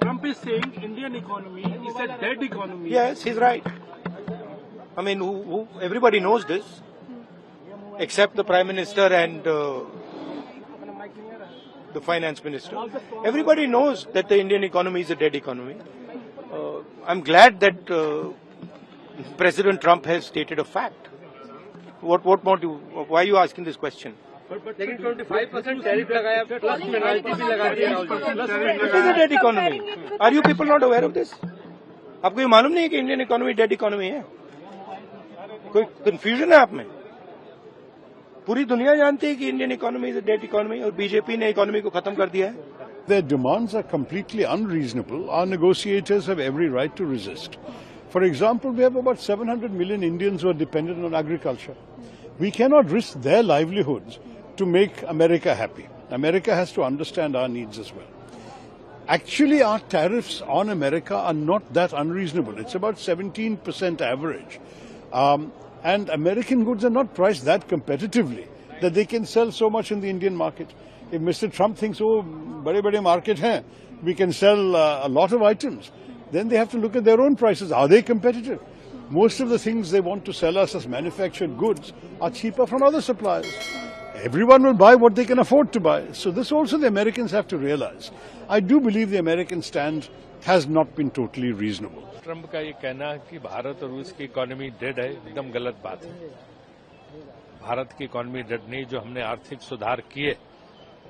Trump is saying Indian economy is a dead economy. Yes, he's right. I mean, everybody knows this, except the Prime Minister and the Finance Minister. Everybody knows that the Indian economy is a dead economy. I'm glad that President Trump has stated a fact. What more why are you asking this question? लेकिन 25% tariff लगाया plus penalty भी लगा दिया। It is a dead economy. Are you people not aware of this? आपको ये मालूम नहीं है कि इंडियन इकोनॉमी डेड इकोनॉमी है? कोई कंफ्यूजन है आप में? पूरी दुनिया जानती है कि Indian economy is a dead economy और बीजेपी ने इकोनॉमी को खत्म कर दिया है। Their demands are completely unreasonable. Our negotiators have every right to resist. For example, we have about 700 million Indians who are dependent on agriculture. We cannot risk their livelihoods to make America happy. America has to understand our needs as well. Actually, our tariffs on America are not that unreasonable. It's about 17% average. And American goods are not priced that competitively that they can sell so much in the Indian market. If Mr. Trump thinks, oh, bade market hai, we can sell a lot of items, then they have to look at their own prices. Are they competitive? Most of the things they want to sell us as manufactured goods are cheaper from other suppliers. Everyone will buy what they can afford to buy. So this also the Americans have to realize. I do believe the American stand has not been totally reasonable. Trump का ये कहना है कि भारत और रूस की economy dead है, एकदम गलत बात है। भारत की इकोनॉमी डेड नहीं। जो हमने आर्थिक सुधार किए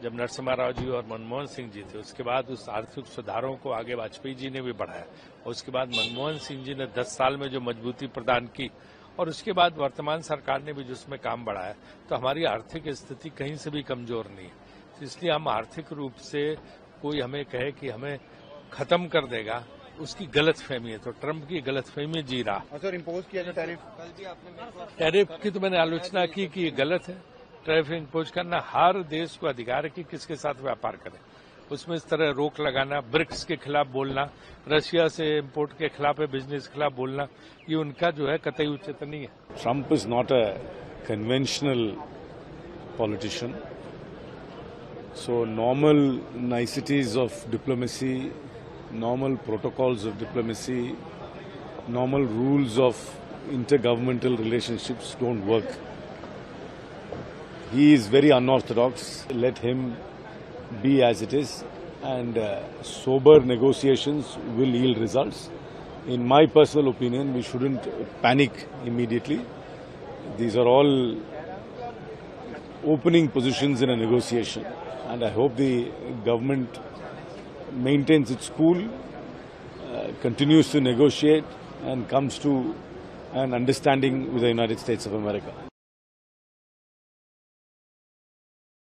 जब नरसिम्हा राव जी और मनमोहन सिंह जी थे, उसके बाद उस आर्थिक सुधारों को आगे वाजपेयी जी ने भी बढ़ाया और उसके बाद मनमोहन सिंह जी ने 10 साल में जो मजबूती प्रदान की और उसके बाद वर्तमान सरकार ने भी जिसमें काम बढ़ाया, तो हमारी आर्थिक स्थिति कहीं से भी कमजोर नहीं है। तो इसलिए हम आर्थिक रूप से कोई हमें कहे कि हमें खत्म कर देगा, उसकी गलतफहमी है। तो ट्रम्प की गलतफहमी जी रहा। सर, इम्पोज किया जो टैरिफ की तो मैंने आलोचना की कि ये गलत है। टैरिफ इम्पोज करना, हर देश को अधिकार है कि किसके साथ व्यापार करे, उसमें इस तरह रोक लगाना, ब्रिक्स के खिलाफ बोलना, रशिया से इम्पोर्ट के खिलाफ है, बिजनेस के खिलाफ बोलना, ये उनका जो है कतई उचित नहीं है। Trump is not a conventional politician. So normal niceties of diplomacy, normal protocols of diplomacy, normal rules of intergovernmental relationships don't work. He is very unorthodox. Let him be as it is, and sober negotiations will yield results. In my personal opinion, we shouldn't panic immediately. These are all opening positions in a negotiation, and I hope the government maintains its cool, continues to negotiate, and comes to an understanding with the United States of America.